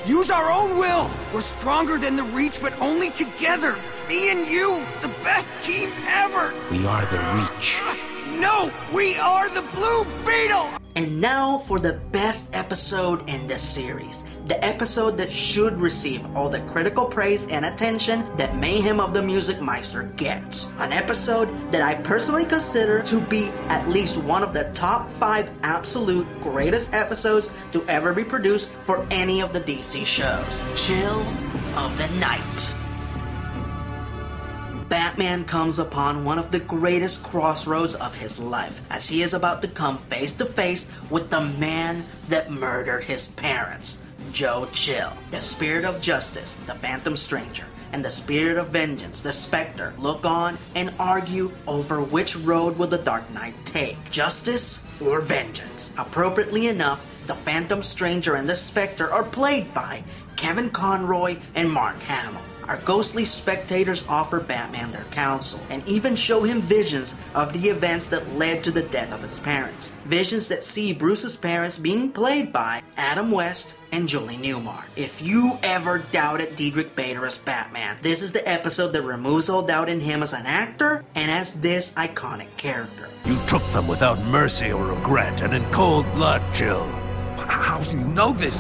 [SPEAKER 12] Use our own will. We're stronger than the Reach, but only together. Me and you, the best team ever.
[SPEAKER 16] We are the Reach.
[SPEAKER 12] No, we are the Blue Beetle.
[SPEAKER 2] And now for the best episode in this series. The episode that should receive all the critical praise and attention that Mayhem of the Music Meister gets. An episode that I personally consider to be at least one of the top 5 absolute greatest episodes to ever be produced for any of the DC shows. Chill of the Night. Batman comes upon one of the greatest crossroads of his life, as he is about to come face to face with the man that murdered his parents. Joe Chill. The spirit of justice, the Phantom Stranger, and the spirit of vengeance, the Spectre, look on and argue over which road will the Dark Knight take, justice or vengeance. Appropriately enough, the Phantom Stranger and the Spectre are played by Kevin Conroy and Mark Hamill. Our ghostly spectators offer Batman their counsel, and even show him visions of the events that led to the death of his parents. Visions that see Bruce's parents being played by Adam West and Julie Newmar. If you ever doubted Diedrich Bader as Batman, this is the episode that removes all doubt in him as an actor and as this iconic character.
[SPEAKER 8] You took them without mercy or regret and in cold blood, Chill.
[SPEAKER 16] How do you know this?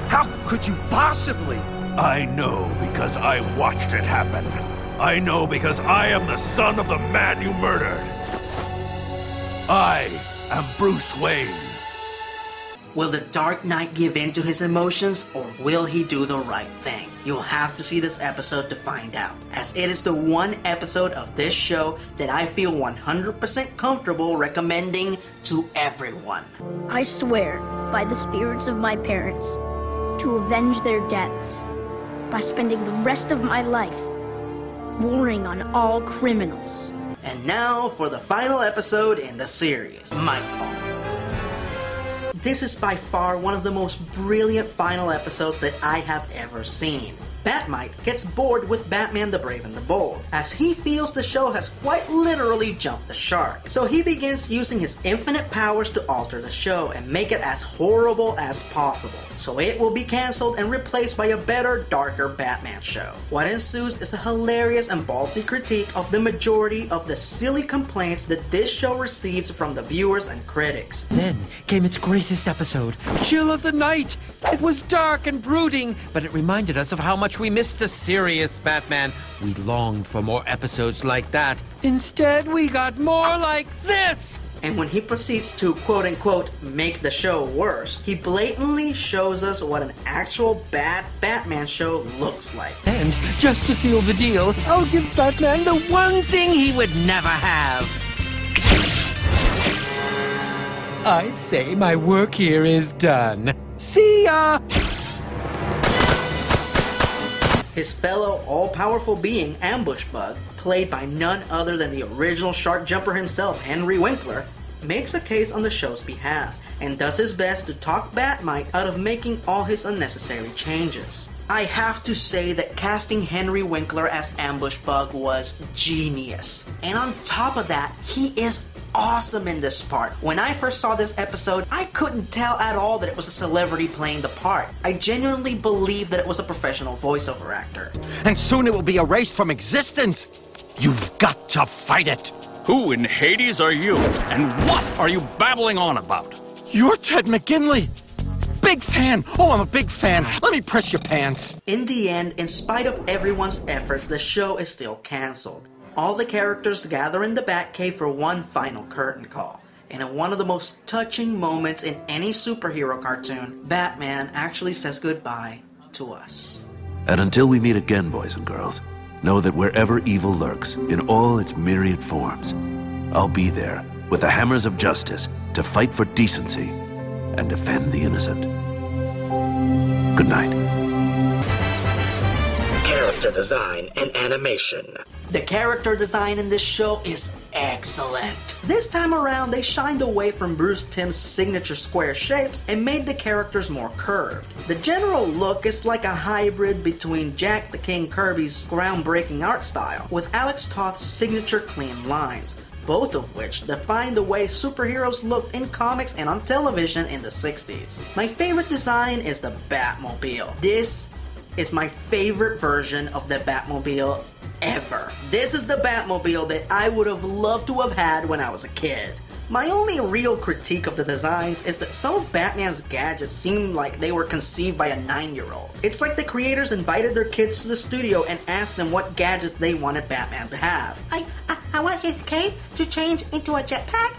[SPEAKER 16] How could you possibly?
[SPEAKER 8] I know because I watched it happen. I know because I am the son of the man you murdered. I am Bruce Wayne.
[SPEAKER 2] Will the Dark Knight give in to his emotions, or will he do the right thing? You'll have to see this episode to find out, as it is the one episode of this show that I feel 100% comfortable recommending to everyone.
[SPEAKER 19] I swear, by the spirits of my parents, to avenge their deaths, by spending the rest of my life warring on all criminals.
[SPEAKER 2] And now for the final episode in the series, Nightfall. This is by far one of the most brilliant final episodes that I have ever seen. Batmite gets bored with Batman the Brave and the Bold, as he feels the show has quite literally jumped the shark. So he begins using his infinite powers to alter the show and make it as horrible as possible. So it will be cancelled and replaced by a better, darker Batman show. What ensues is a hilarious and ballsy critique of the majority of the silly complaints that this show received from the viewers and critics.
[SPEAKER 14] Then came its greatest episode, Chill of the Night. It was dark and brooding, but it reminded us of how much we missed the serious Batman. We longed for more episodes like that. Instead, we got more like this!
[SPEAKER 2] And when he proceeds to quote-unquote make the show worse, he blatantly shows us what an actual bad Batman show looks like.
[SPEAKER 14] And just to seal the deal, I'll give Batman the one thing he would never have. I'd say my work here is done. See ya!
[SPEAKER 2] His fellow all-powerful being, Ambush Bug, played by none other than the original shark jumper himself, Henry Winkler, makes a case on the show's behalf and does his best to talk Batmite out of making all his unnecessary changes. I have to say that casting Henry Winkler as Ambush Bug was genius. And on top of that, he is awesome in this part. When I first saw this episode, I couldn't tell at all that it was a celebrity playing the part. I genuinely believed that it was a professional voiceover actor.
[SPEAKER 12] And soon it will be erased from existence. You've got to fight it.
[SPEAKER 20] Who in Hades are you? And what are you babbling on about?
[SPEAKER 12] You're Ted McGinley. Big fan. Oh, I'm a big fan. Let me press your pants.
[SPEAKER 2] In the end, in spite of everyone's efforts, the show is still cancelled. All the characters gather in the Batcave for one final curtain call. And in one of the most touching moments in any superhero cartoon, Batman actually says goodbye to us.
[SPEAKER 8] And until we meet again, boys and girls, know that wherever evil lurks, in all its myriad forms, I'll be there with the hammers of justice to fight for decency and defend the innocent. Good night.
[SPEAKER 2] Character design and animation. The character design in this show is excellent. This time around, they shined away from Bruce Timm's signature square shapes and made the characters more curved. The general look is like a hybrid between Jack the King Kirby's groundbreaking art style with Alex Toth's signature clean lines, both of which define the way superheroes looked in comics and on television in the 60s. My favorite design is the Batmobile. This is my favorite version of the Batmobile ever. This is the Batmobile that I would have loved to have had when I was a kid. My only real critique of the designs is that some of Batman's gadgets seem like they were conceived by a 9-year-old. It's like the creators invited their kids to the studio and asked them what gadgets they wanted Batman to have.
[SPEAKER 21] I want his cape to change into a jetpack,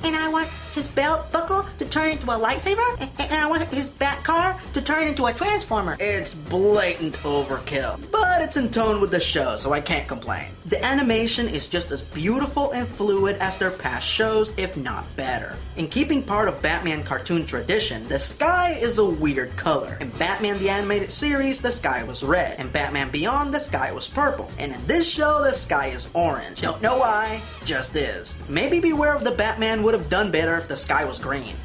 [SPEAKER 21] and I want his belt buckle to turn into a lightsaber, and I want his bat car to turn into a transformer.
[SPEAKER 2] It's blatant overkill, but it's in tone with the show, so I can't complain. The animation is just as beautiful and fluid as their past shows, if not better. In keeping part of Batman cartoon tradition, the sky is a weird color. In Batman the Animated Series, the sky was red. In Batman Beyond, the sky was purple. And in this show, the sky is orange. Don't know why, just is. Maybe Beware of the Batman would have done better if the sky was green.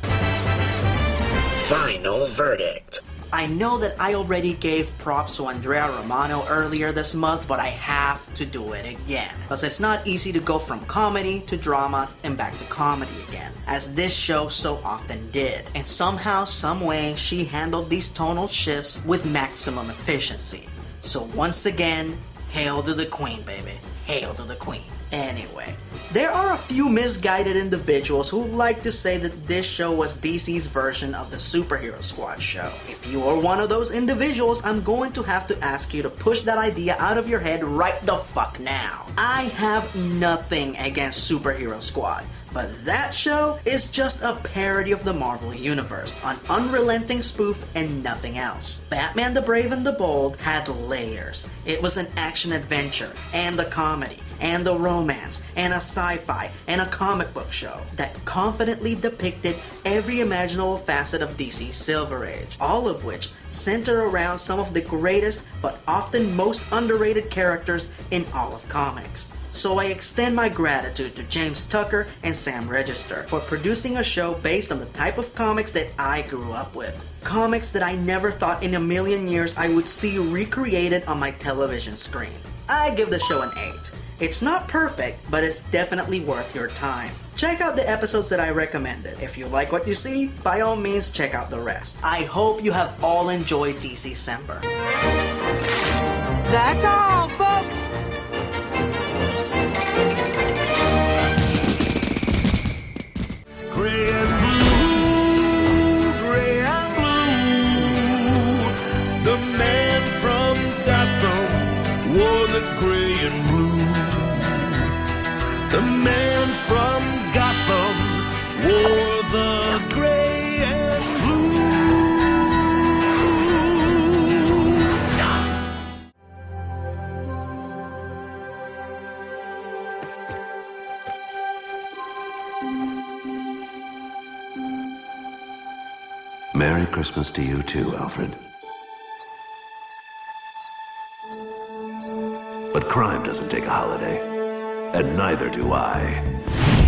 [SPEAKER 2] Final verdict. I know that I already gave props to Andrea Romano earlier this month, but I have to do it again. Because it's not easy to go from comedy to drama and back to comedy again, as this show so often did. And somehow, someway, she handled these tonal shifts with maximum efficiency. So once again, hail to the queen, baby. Hail to the queen. Anyway, there are a few misguided individuals who like to say that this show was DC's version of the Superhero Squad show. If you are one of those individuals, I'm going to have to ask you to push that idea out of your head right the fuck now. I have nothing against Superhero Squad, but that show is just a parody of the Marvel Universe, an unrelenting spoof and nothing else. Batman the Brave and the Bold had layers. It was an action-adventure, and a comedy, and a romance, and a sci-fi, and a comic book show that confidently depicted every imaginable facet of DC's Silver Age, all of which center around some of the greatest but often most underrated characters in all of comics. So I extend my gratitude to James Tucker and Sam Register for producing a show based on the type of comics that I grew up with. Comics that I never thought in a million years I would see recreated on my television screen. I give the show an 8. It's not perfect, but it's definitely worth your time. Check out the episodes that I recommended. If you like what you see, by all means check out the rest. I hope you have all enjoyed DC-cember.
[SPEAKER 10] That's all, folks.
[SPEAKER 5] Gray and blue, gray and blue. The man from Gotham wore the gray and blue. The man from Gotham wore the gray and blue.
[SPEAKER 8] Merry Christmas to you too, Alfred. But crime doesn't take a holiday. And neither do I.